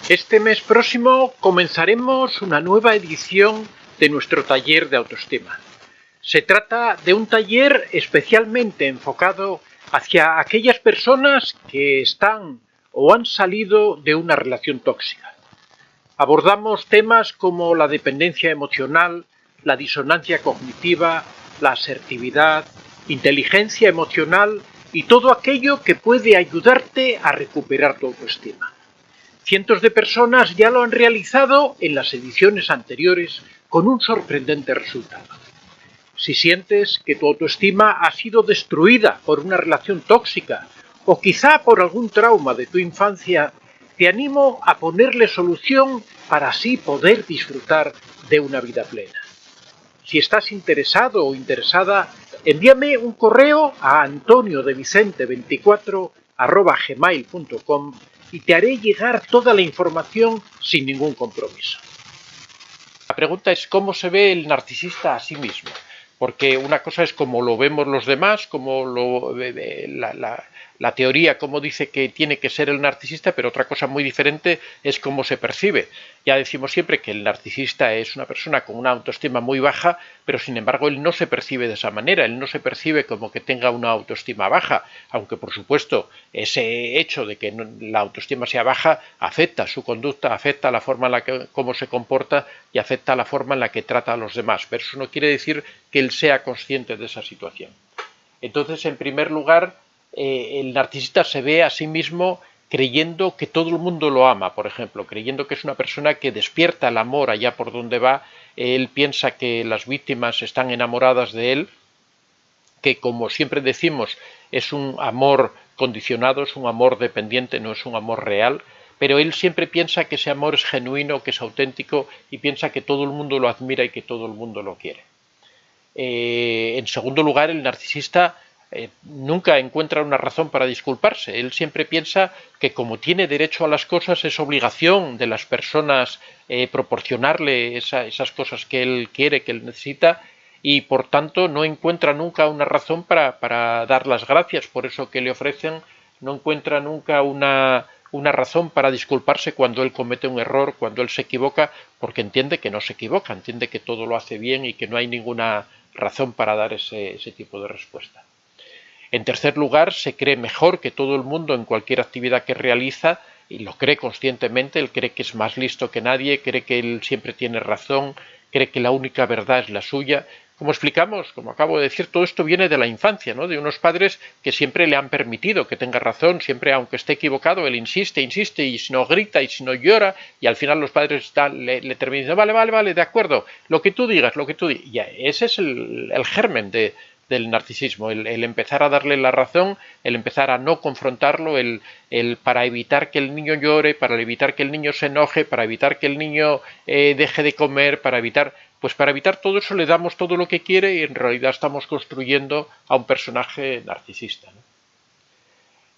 Este mes próximo comenzaremos una nueva edición de nuestro taller de autoestima. Se trata de un taller especialmente enfocado hacia aquellas personas que están o han salido de una relación tóxica. Abordamos temas como la dependencia emocional, la disonancia cognitiva, la asertividad, inteligencia emocional y todo aquello que puede ayudarte a recuperar tu autoestima. Cientos de personas ya lo han realizado en las ediciones anteriores con un sorprendente resultado. Si sientes que tu autoestima ha sido destruida por una relación tóxica o quizá por algún trauma de tu infancia, te animo a ponerle solución para así poder disfrutar de una vida plena. Si estás interesado o interesada, envíame un correo a antoniodevicente24@gmail.com y te haré llegar toda la información sin ningún compromiso. La pregunta es cómo se ve el narcisista a sí mismo, porque una cosa es cómo lo vemos los demás, como la teoría cómo dice que tiene que ser el narcisista, pero otra cosa muy diferente es cómo se percibe. Ya decimos siempre que el narcisista es una persona con una autoestima muy baja, pero sin embargo él no se percibe de esa manera, él no se percibe como que tenga una autoestima baja, aunque por supuesto ese hecho de que la autoestima sea baja afecta su conducta, afecta la forma en la que cómo se comporta y afecta la forma en la que trata a los demás, pero eso no quiere decir que él sea consciente de esa situación. Entonces, en primer lugar, el narcisista se ve a sí mismo creyendo que todo el mundo lo ama, por ejemplo, creyendo que es una persona que despierta el amor allá por donde va. Él piensa que las víctimas están enamoradas de él, que como siempre decimos es un amor condicionado, es un amor dependiente, no es un amor real, pero él siempre piensa que ese amor es genuino, que es auténtico y piensa que todo el mundo lo admira y que todo el mundo lo quiere. En segundo lugar, el narcisista nunca encuentra una razón para disculparse. Él siempre piensa que como tiene derecho a las cosas es obligación de las personas proporcionarle esas cosas que él quiere, que él necesita, y por tanto no encuentra nunca una razón para dar las gracias por eso que le ofrecen, no encuentra nunca una razón para disculparse cuando él comete un error, cuando él se equivoca, porque entiende que no se equivoca, entiende que todo lo hace bien y que no hay ninguna razón para dar ese tipo de respuesta. En tercer lugar, se cree mejor que todo el mundo en cualquier actividad que realiza y lo cree conscientemente, él cree que es más listo que nadie, cree que él siempre tiene razón, cree que la única verdad es la suya. Como explicamos, como acabo de decir, todo esto viene de la infancia, ¿no? De unos padres que siempre le han permitido que tenga razón, siempre aunque esté equivocado, él insiste, insiste, y si no grita, y si no llora, y al final los padres le terminan diciendo, vale, de acuerdo, lo que tú digas, y ese es el germen del narcisismo, el empezar a darle la razón, el empezar a no confrontarlo, para evitar que el niño llore, para evitar que el niño se enoje, para evitar que el niño deje de comer, para evitar todo eso le damos todo lo que quiere y en realidad estamos construyendo a un personaje narcisista, ¿no?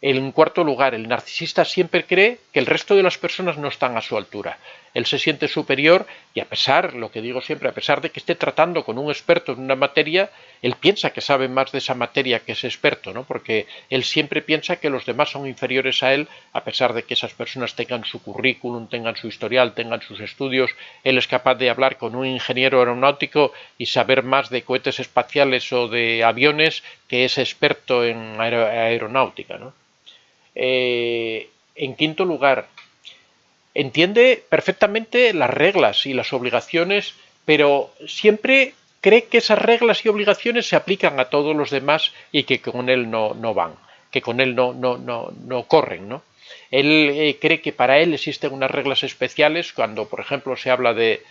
En cuarto lugar, el narcisista siempre cree que el resto de las personas no están a su altura. Él se siente superior y a pesar, lo que digo siempre, a pesar de que esté tratando con un experto en una materia, él piensa que sabe más de esa materia que ese experto, ¿no? Porque él siempre piensa que los demás son inferiores a él, a pesar de que esas personas tengan su currículum, tengan su historial, tengan sus estudios. Él es capaz de hablar con un ingeniero aeronáutico y saber más de cohetes espaciales o de aviones que ese experto en aeronáutica, ¿no? En quinto lugar, entiende perfectamente las reglas y las obligaciones, pero siempre cree que esas reglas y obligaciones se aplican a todos los demás y que con él no van, que con él no corren, ¿no? Él cree que para él existen unas reglas especiales cuando, por ejemplo, se habla de,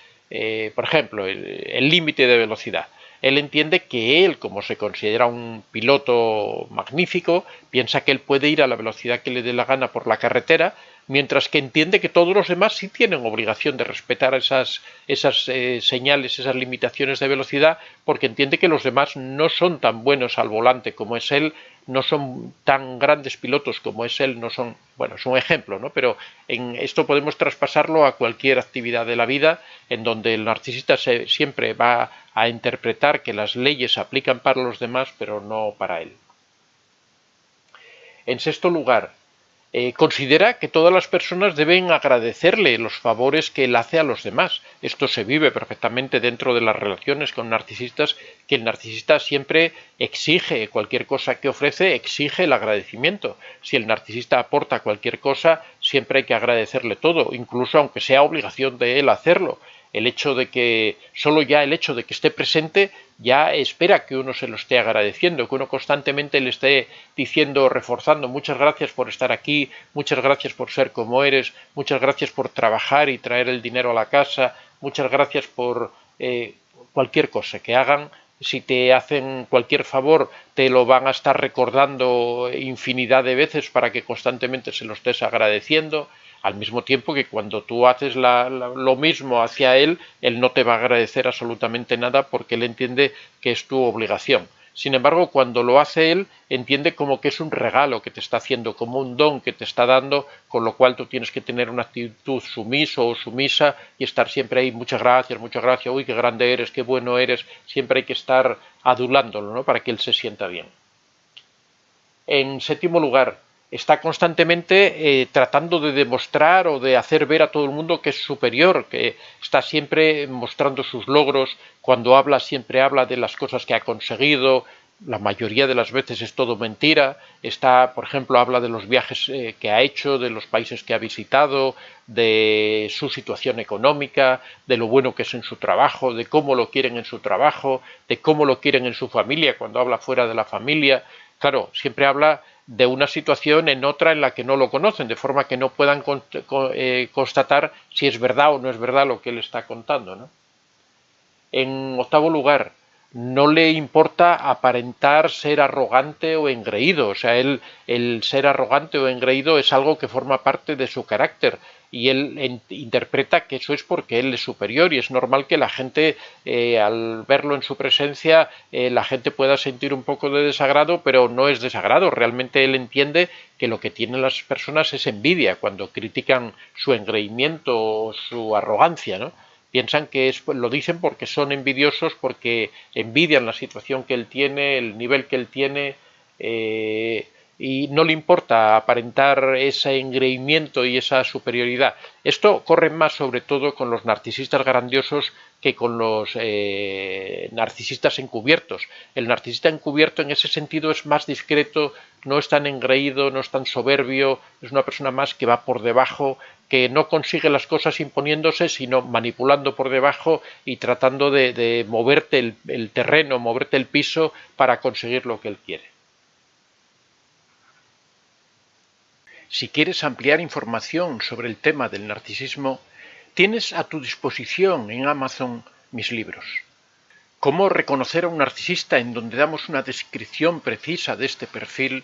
por ejemplo, el límite de velocidad. Él entiende que él, como se considera un piloto magnífico, piensa que él puede ir a la velocidad que le dé la gana por la carretera, mientras que entiende que todos los demás sí tienen obligación de respetar esas señales, esas limitaciones de velocidad, porque entiende que los demás no son tan buenos al volante como es él, no son tan grandes pilotos como es él, no son, bueno, es un ejemplo, ¿no? Pero en esto podemos traspasarlo a cualquier actividad de la vida, en donde el narcisista siempre va a interpretar que las leyes se aplican para los demás, pero no para él. En sexto lugar, considera que todas las personas deben agradecerle los favores que él hace a los demás. Esto se vive perfectamente dentro de las relaciones con narcisistas, que el narcisista siempre exige cualquier cosa que ofrece, exige el agradecimiento. Si el narcisista aporta cualquier cosa, siempre hay que agradecerle todo, incluso aunque sea obligación de él hacerlo. El hecho de que, solo ya el hecho de que esté presente, ya espera que uno se lo esté agradeciendo, que uno constantemente le esté diciendo, reforzando, muchas gracias por estar aquí, muchas gracias por ser como eres, muchas gracias por trabajar y traer el dinero a la casa, muchas gracias por cualquier cosa que hagan. Si te hacen cualquier favor, te lo van a estar recordando infinidad de veces para que constantemente se lo estés agradeciendo. Al mismo tiempo que cuando tú haces lo mismo hacia él, él no te va a agradecer absolutamente nada porque él entiende que es tu obligación. Sin embargo, cuando lo hace él, entiende como que es un regalo que te está haciendo, como un don que te está dando, con lo cual tú tienes que tener una actitud sumiso o sumisa y estar siempre ahí, muchas gracias, uy, qué grande eres, qué bueno eres, siempre hay que estar adulándolo, ¿no?, para que él se sienta bien. En séptimo lugar, está constantemente tratando de demostrar o de hacer ver a todo el mundo que es superior, que está siempre mostrando sus logros. Cuando habla, siempre habla de las cosas que ha conseguido. La mayoría de las veces es todo mentira. Por ejemplo, habla de los viajes que ha hecho, de los países que ha visitado, de su situación económica, de lo bueno que es en su trabajo, de cómo lo quieren en su trabajo, de cómo lo quieren en su familia cuando habla fuera de la familia. Claro, siempre habla de una situación en otra en la que no lo conocen, de forma que no puedan constatar si es verdad o no es verdad lo que él está contando, ¿no? En octavo lugar, no le importa aparentar ser arrogante o engreído. O sea, el ser arrogante o engreído es algo que forma parte de su carácter y él interpreta que eso es porque él es superior y es normal que la gente, al verlo en su presencia, la gente pueda sentir un poco de desagrado, pero no es desagrado. Realmente él entiende que lo que tienen las personas es envidia cuando critican su engreimiento o su arrogancia, ¿no? Piensan que lo dicen porque son envidiosos, porque envidian la situación que él tiene, el nivel que él tiene, y no le importa aparentar ese engreimiento y esa superioridad. Esto corre más sobre todo con los narcisistas grandiosos que con los narcisistas encubiertos. El narcisista encubierto en ese sentido es más discreto, no es tan engreído, no es tan soberbio, es una persona más que va por debajo, que no consigue las cosas imponiéndose, sino manipulando por debajo y tratando de moverte el terreno, moverte el piso para conseguir lo que él quiere. Si quieres ampliar información sobre el tema del narcisismo, tienes a tu disposición en Amazon mis libros. Cómo reconocer a un narcisista, en donde damos una descripción precisa de este perfil.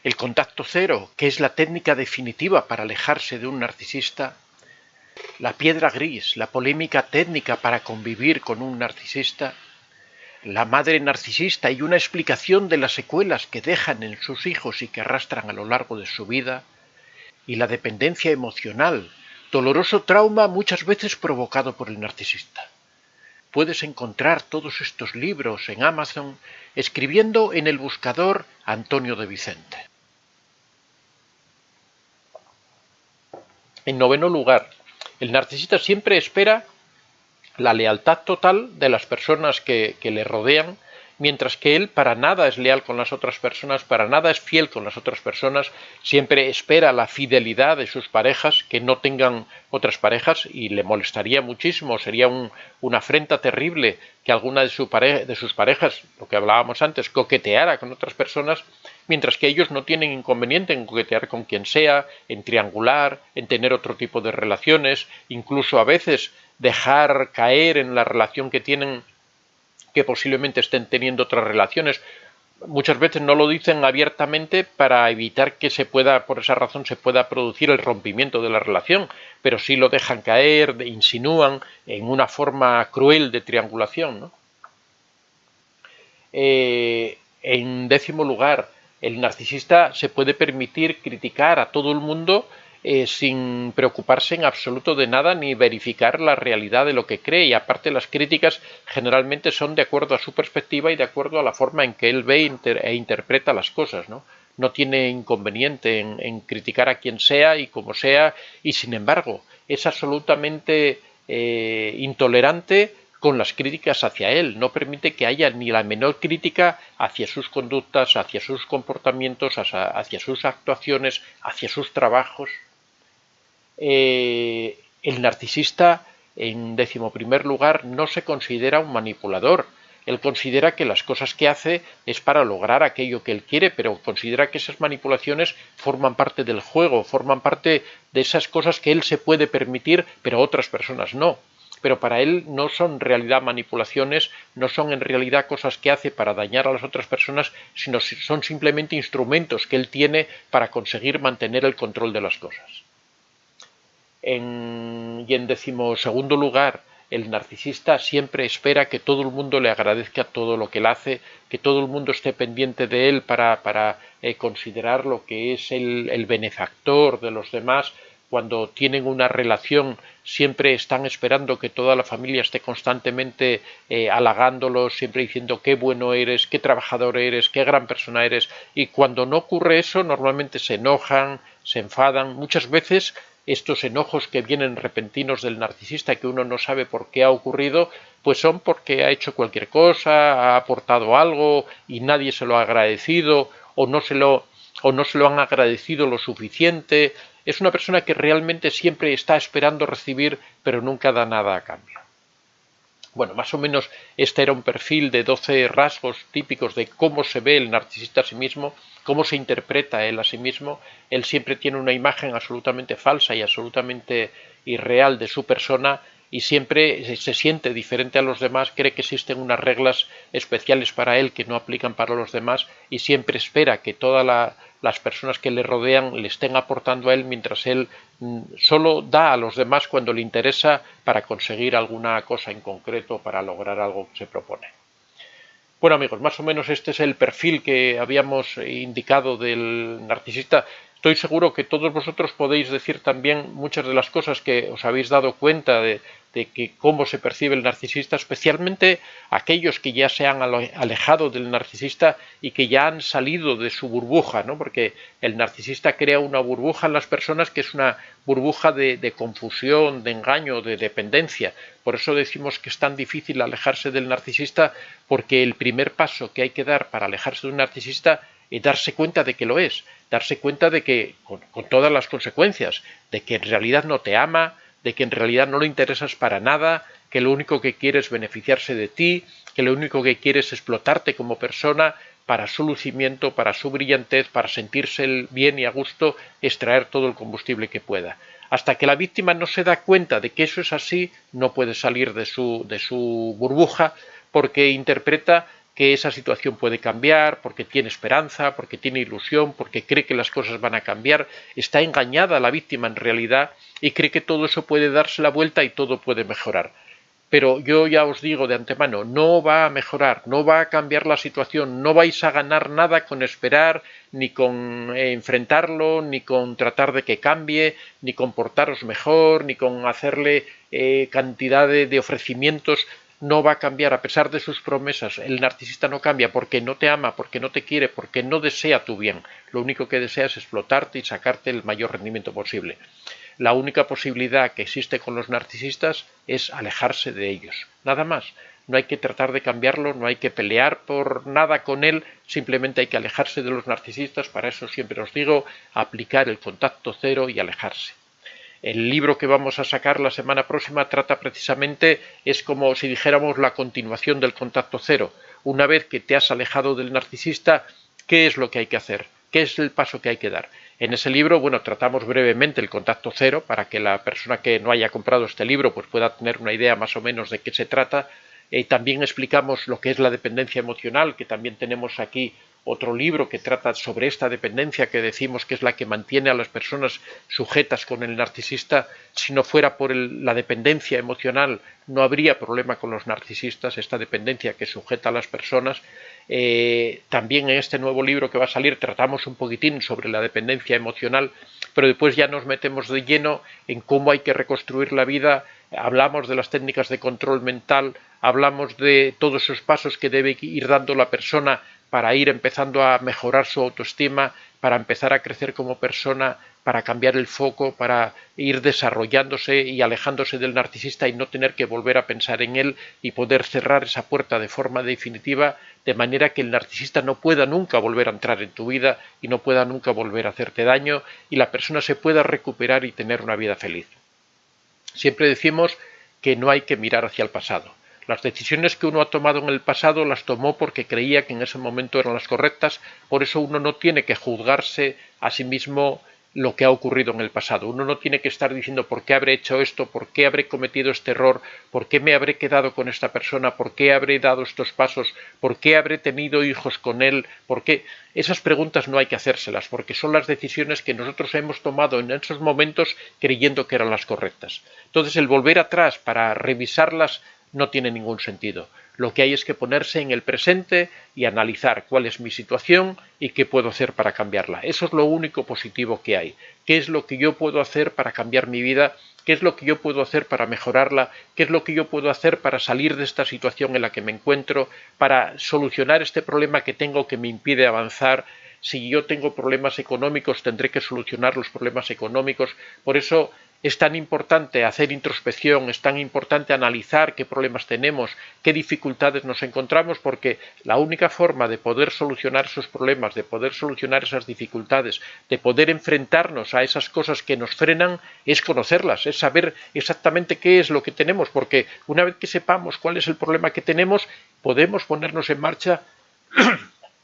El contacto cero, que es la técnica definitiva para alejarse de un narcisista. La piedra gris, la polémica técnica para convivir con un narcisista. La madre narcisista y una explicación de las secuelas que dejan en sus hijos y que arrastran a lo largo de su vida. Y la dependencia emocional, doloroso trauma muchas veces provocado por el narcisista. Puedes encontrar todos estos libros en Amazon escribiendo en el buscador Antonio de Vicente. En noveno lugar, el narcisista siempre espera la lealtad total de las personas que le rodean, mientras que él para nada es leal con las otras personas, para nada es fiel con las otras personas, siempre espera la fidelidad de sus parejas, que no tengan otras parejas, y le molestaría muchísimo, sería una afrenta terrible que alguna de sus parejas, lo que hablábamos antes, coqueteara con otras personas, mientras que ellos no tienen inconveniente en coquetear con quien sea, en triangular, en tener otro tipo de relaciones, incluso a veces dejar caer en la relación que tienen, que posiblemente estén teniendo otras relaciones. Muchas veces no lo dicen abiertamente para evitar que por esa razón se pueda producir el rompimiento de la relación, pero sí lo dejan caer, insinúan en una forma cruel de triangulación, ¿no? En décimo lugar, el narcisista se puede permitir criticar a todo el mundo sin preocuparse en absoluto de nada ni verificar la realidad de lo que cree, y aparte las críticas generalmente son de acuerdo a su perspectiva y de acuerdo a la forma en que él ve e interpreta las cosas, ¿no? no tiene inconveniente en criticar a quien sea y como sea, y sin embargo es absolutamente intolerante con las críticas hacia él, no permite que haya ni la menor crítica hacia sus conductas, hacia sus comportamientos, hacia sus actuaciones, hacia sus trabajos. El narcisista, en 11º lugar, no se considera un manipulador. Él considera que las cosas que hace es para lograr aquello que él quiere, pero considera que esas manipulaciones forman parte del juego, forman parte de esas cosas que él se puede permitir, pero otras personas no. Pero para él no son en realidad manipulaciones, no son en realidad cosas que hace para dañar a las otras personas, sino son simplemente instrumentos que él tiene para conseguir mantener el control de las cosas. Y en 12º lugar, el narcisista siempre espera que todo el mundo le agradezca todo lo que él hace, que todo el mundo esté pendiente de él para considerar lo que es el benefactor de los demás. Cuando tienen una relación siempre están esperando que toda la familia esté constantemente halagándolos, siempre diciendo qué bueno eres, qué trabajador eres, qué gran persona eres, y cuando no ocurre eso normalmente se enojan, se enfadan. Muchas veces estos enojos que vienen repentinos del narcisista, que uno no sabe por qué ha ocurrido, pues son porque ha hecho cualquier cosa, ha aportado algo y nadie se lo ha agradecido o no se lo han agradecido lo suficiente. Es una persona que realmente siempre está esperando recibir, pero nunca da nada a cambio. Bueno, más o menos este era un perfil de 12 rasgos típicos de cómo se ve el narcisista a sí mismo, cómo se interpreta él a sí mismo. Él siempre tiene una imagen absolutamente falsa y absolutamente irreal de su persona y siempre se siente diferente a los demás, cree que existen unas reglas especiales para él que no aplican para los demás y siempre espera que todas las personas que le rodean le estén aportando a él, mientras él solo da a los demás cuando le interesa para conseguir alguna cosa en concreto, para lograr algo que se propone. Bueno amigos, más o menos este es el perfil que habíamos indicado del narcisista. Estoy seguro que todos vosotros podéis decir también muchas de las cosas que os habéis dado cuenta de que cómo se percibe el narcisista, especialmente aquellos que ya se han alejado del narcisista y que ya han salido de su burbuja, ¿no? Porque el narcisista crea una burbuja en las personas que es una burbuja de confusión, de engaño, de dependencia. Por eso decimos que es tan difícil alejarse del narcisista, porque el primer paso que hay que dar para alejarse de un narcisista es darse cuenta de que lo es, darse cuenta de que, con todas las consecuencias, de que en realidad no te ama, de que en realidad no le interesas para nada, que lo único que quiere es beneficiarse de ti, que lo único que quiere es explotarte como persona para su lucimiento, para su brillantez, para sentirse bien y a gusto, extraer todo el combustible que pueda. Hasta que la víctima no se da cuenta de que eso es así, no puede salir de su burbuja, porque interpreta que esa situación puede cambiar, porque tiene esperanza, porque tiene ilusión, porque cree que las cosas van a cambiar. Está engañada la víctima en realidad y cree que todo eso puede darse la vuelta y todo puede mejorar. Pero yo ya os digo de antemano, no va a mejorar, no va a cambiar la situación, no vais a ganar nada con esperar, ni con enfrentarlo, ni con tratar de que cambie, ni con portaros mejor, ni con hacerle cantidad de ofrecimientos. No va a cambiar a pesar de sus promesas. El narcisista no cambia porque no te ama, porque no te quiere, porque no desea tu bien. Lo único que desea es explotarte y sacarte el mayor rendimiento posible. La única posibilidad que existe con los narcisistas es alejarse de ellos. Nada más. No hay que tratar de cambiarlo, no hay que pelear por nada con él, simplemente hay que alejarse de los narcisistas. Para eso siempre os digo, aplicar el contacto cero y alejarse. El libro que vamos a sacar la semana próxima trata precisamente, es como si dijéramos la continuación del contacto cero. Una vez que te has alejado del narcisista, ¿qué es lo que hay que hacer? ¿Qué es el paso que hay que dar? En ese libro, bueno, tratamos brevemente el contacto cero para que la persona que no haya comprado este libro pues pueda tener una idea más o menos de qué se trata. También explicamos lo que es la dependencia emocional, que también tenemos aquí otro libro que trata sobre esta dependencia que decimos que es la que mantiene a las personas sujetas con el narcisista. Si no fuera por la dependencia emocional, no habría problema con los narcisistas, esta dependencia que sujeta a las personas. También en este nuevo libro que va a salir tratamos un poquitín sobre la dependencia emocional, pero después ya nos metemos de lleno en cómo hay que reconstruir la vida. Hablamos de las técnicas de control mental, hablamos de todos esos pasos que debe ir dando la persona para ir empezando a mejorar su autoestima, para empezar a crecer como persona, para cambiar el foco, para ir desarrollándose y alejándose del narcisista y no tener que volver a pensar en él y poder cerrar esa puerta de forma definitiva, de manera que el narcisista no pueda nunca volver a entrar en tu vida y no pueda nunca volver a hacerte daño y la persona se pueda recuperar y tener una vida feliz. Siempre decimos que no hay que mirar hacia el pasado. Las decisiones que uno ha tomado en el pasado las tomó porque creía que en ese momento eran las correctas, por eso uno no tiene que juzgarse a sí mismo lo que ha ocurrido en el pasado. Uno no tiene que estar diciendo por qué habré hecho esto, por qué habré cometido este error, por qué me habré quedado con esta persona, por qué habré dado estos pasos, por qué habré tenido hijos con él, por qué. Esas preguntas no hay que hacérselas, porque son las decisiones que nosotros hemos tomado en esos momentos creyendo que eran las correctas. Entonces el volver atrás para revisarlas no tiene ningún sentido. Lo que hay es que ponerse en el presente y analizar cuál es mi situación y qué puedo hacer para cambiarla. Eso es lo único positivo que hay. ¿Qué es lo que yo puedo hacer para cambiar mi vida? ¿Qué es lo que yo puedo hacer para mejorarla? ¿Qué es lo que yo puedo hacer para salir de esta situación en la que me encuentro? Para solucionar este problema que tengo que me impide avanzar. Si yo tengo problemas económicos, tendré que solucionar los problemas económicos. Por eso es tan importante hacer introspección, es tan importante analizar qué problemas tenemos, qué dificultades nos encontramos, porque la única forma de poder solucionar esos problemas, de poder solucionar esas dificultades, de poder enfrentarnos a esas cosas que nos frenan, es conocerlas, es saber exactamente qué es lo que tenemos, porque una vez que sepamos cuál es el problema que tenemos, podemos ponernos en marcha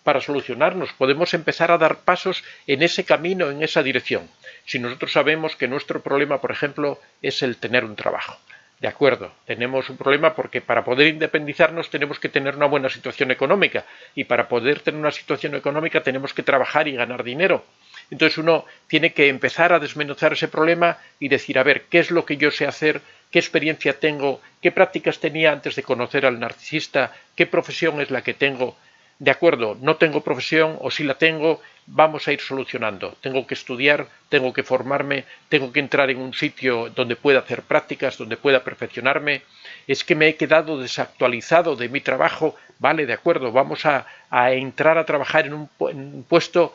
para solucionarnos, podemos empezar a dar pasos en ese camino, en esa dirección. Si nosotros sabemos que nuestro problema, por ejemplo, es el tener un trabajo. De acuerdo, tenemos un problema porque para poder independizarnos tenemos que tener una buena situación económica y para poder tener una situación económica tenemos que trabajar y ganar dinero. Entonces uno tiene que empezar a desmenuzar ese problema y decir, a ver, ¿qué es lo que yo sé hacer? ¿Qué experiencia tengo? ¿Qué prácticas tenía antes de conocer al narcisista? ¿Qué profesión es la que tengo? De acuerdo, no tengo profesión o si la tengo, vamos a ir solucionando. Tengo que estudiar, tengo que formarme, tengo que entrar en un sitio donde pueda hacer prácticas, donde pueda perfeccionarme. Es que me he quedado desactualizado de mi trabajo. Vale, de acuerdo, vamos a entrar a trabajar en un puesto,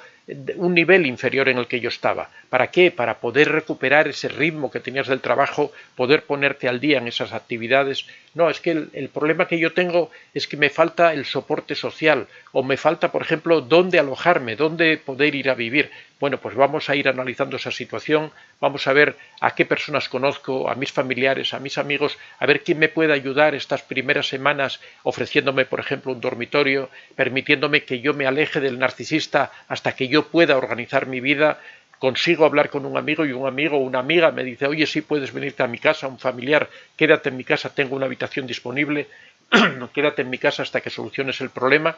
un nivel inferior en el que yo estaba. ¿Para qué? Para poder recuperar ese ritmo que tenías del trabajo, poder ponerte al día en esas actividades. No, es que el problema que yo tengo es que me falta el soporte social o me falta, por ejemplo, dónde alojarme, dónde poder ir a vivir. Bueno, pues vamos a ir analizando esa situación, vamos a ver a qué personas conozco, a mis familiares, a mis amigos, a ver quién me puede ayudar estas primeras semanas ofreciéndome, por ejemplo, un dormitorio, permitiéndome que yo me aleje del narcisista hasta que yo pueda organizar mi vida. Consigo hablar con un amigo y un amigo o una amiga me dice, oye, sí puedes venirte a mi casa, un familiar, quédate en mi casa, tengo una habitación disponible, quédate en mi casa hasta que soluciones el problema.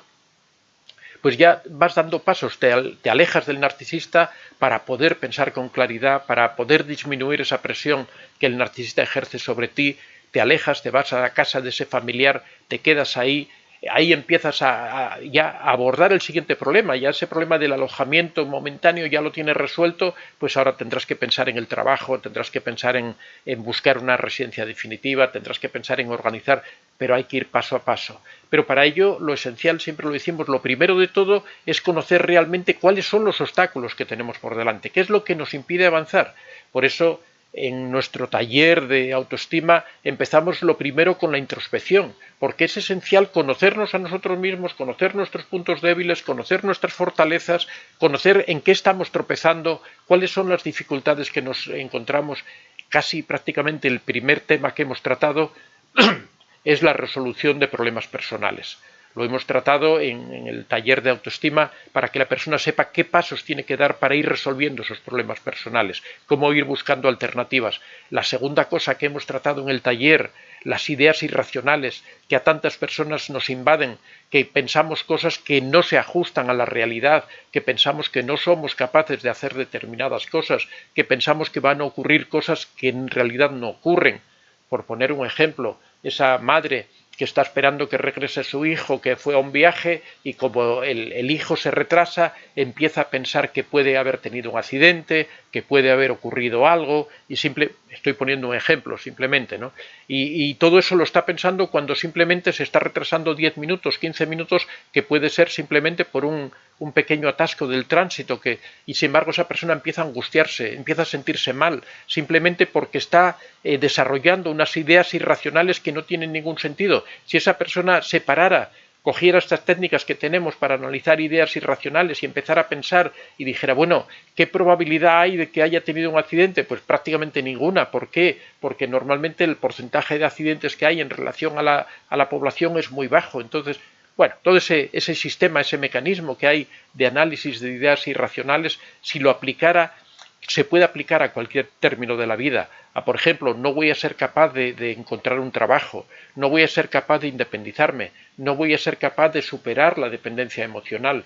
Pues ya vas dando pasos, te alejas del narcisista para poder pensar con claridad, para poder disminuir esa presión que el narcisista ejerce sobre ti, te alejas, te vas a la casa de ese familiar, te quedas ahí empiezas ya a abordar el siguiente problema, ya ese problema del alojamiento momentáneo ya lo tienes resuelto, pues ahora tendrás que pensar en el trabajo, tendrás que pensar en buscar una residencia definitiva, tendrás que pensar en organizar, pero hay que ir paso a paso. Pero para ello lo esencial, siempre lo decimos, lo primero de todo es conocer realmente cuáles son los obstáculos que tenemos por delante, qué es lo que nos impide avanzar. Por eso en nuestro taller de autoestima empezamos lo primero con la introspección, porque es esencial conocernos a nosotros mismos, conocer nuestros puntos débiles, conocer nuestras fortalezas, conocer en qué estamos tropezando, cuáles son las dificultades que nos encontramos. Casi prácticamente el primer tema que hemos tratado es la resolución de problemas personales. Lo hemos tratado en el taller de autoestima para que la persona sepa qué pasos tiene que dar para ir resolviendo esos problemas personales, cómo ir buscando alternativas. La segunda cosa que hemos tratado en el taller, las ideas irracionales que a tantas personas nos invaden, que pensamos cosas que no se ajustan a la realidad, que pensamos que no somos capaces de hacer determinadas cosas, que pensamos que van a ocurrir cosas que en realidad no ocurren. Por poner un ejemplo, esa madre que está esperando que regrese su hijo que fue a un viaje y como el hijo se retrasa, empieza a pensar que puede haber tenido un accidente, que puede haber ocurrido algo y estoy poniendo un ejemplo simplemente, ¿no? Y todo eso lo está pensando cuando simplemente se está retrasando 10 minutos, 15 minutos, que puede ser simplemente por un pequeño atasco del tránsito y sin embargo esa persona empieza a angustiarse, empieza a sentirse mal, simplemente porque está desarrollando unas ideas irracionales que no tienen ningún sentido. Si esa persona se parara, cogiera estas técnicas que tenemos para analizar ideas irracionales y empezar a pensar y dijera, bueno, ¿qué probabilidad hay de que haya tenido un accidente? Pues prácticamente ninguna. ¿Por qué? Porque normalmente el porcentaje de accidentes que hay en relación a la población es muy bajo. Entonces, bueno, todo ese sistema, ese mecanismo que hay de análisis de ideas irracionales, si lo aplicara, se puede aplicar a cualquier término de la vida. Por ejemplo, no voy a ser capaz de encontrar un trabajo, no voy a ser capaz de independizarme, no voy a ser capaz de superar la dependencia emocional.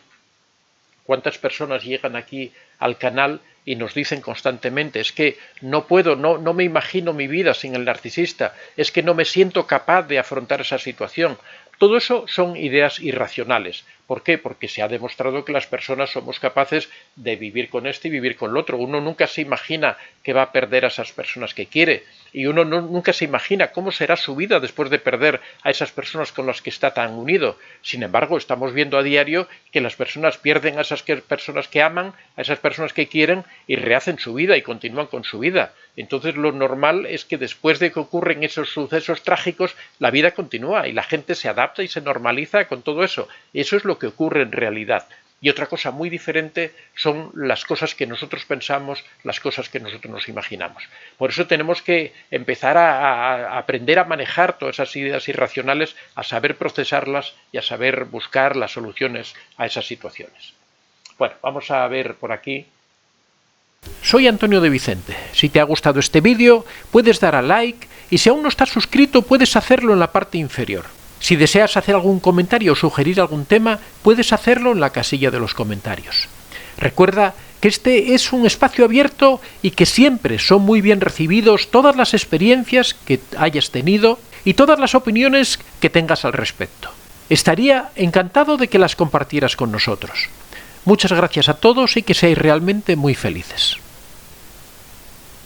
¿Cuántas personas llegan aquí al canal y nos dicen constantemente, es que no puedo, no me imagino mi vida sin el narcisista, es que no me siento capaz de afrontar esa situación? Todo eso son ideas irracionales. ¿Por qué? Porque se ha demostrado que las personas somos capaces de vivir con este y vivir con el otro. Uno nunca se imagina que va a perder a esas personas que quiere y uno nunca se imagina cómo será su vida después de perder a esas personas con las que está tan unido. Sin embargo, estamos viendo a diario que las personas pierden a esas personas que aman, a esas personas que quieren y rehacen su vida y continúan con su vida. Entonces lo normal es que después de que ocurren esos sucesos trágicos, la vida continúa y la gente se adapta y se normaliza con todo eso. Eso es lo que ocurre en realidad. Y otra cosa muy diferente son las cosas que nosotros pensamos, las cosas que nosotros nos imaginamos. Por eso tenemos que empezar a aprender a manejar todas esas ideas irracionales, a saber procesarlas y a saber buscar las soluciones a esas situaciones. Bueno, vamos a ver por aquí. Soy Antonio de Vicente. Si te ha gustado este vídeo, puedes dar a like y si aún no estás suscrito, puedes hacerlo en la parte inferior. Si deseas hacer algún comentario o sugerir algún tema, puedes hacerlo en la casilla de los comentarios. Recuerda que este es un espacio abierto y que siempre son muy bien recibidos todas las experiencias que hayas tenido y todas las opiniones que tengas al respecto. Estaría encantado de que las compartieras con nosotros. Muchas gracias a todos y que seáis realmente muy felices.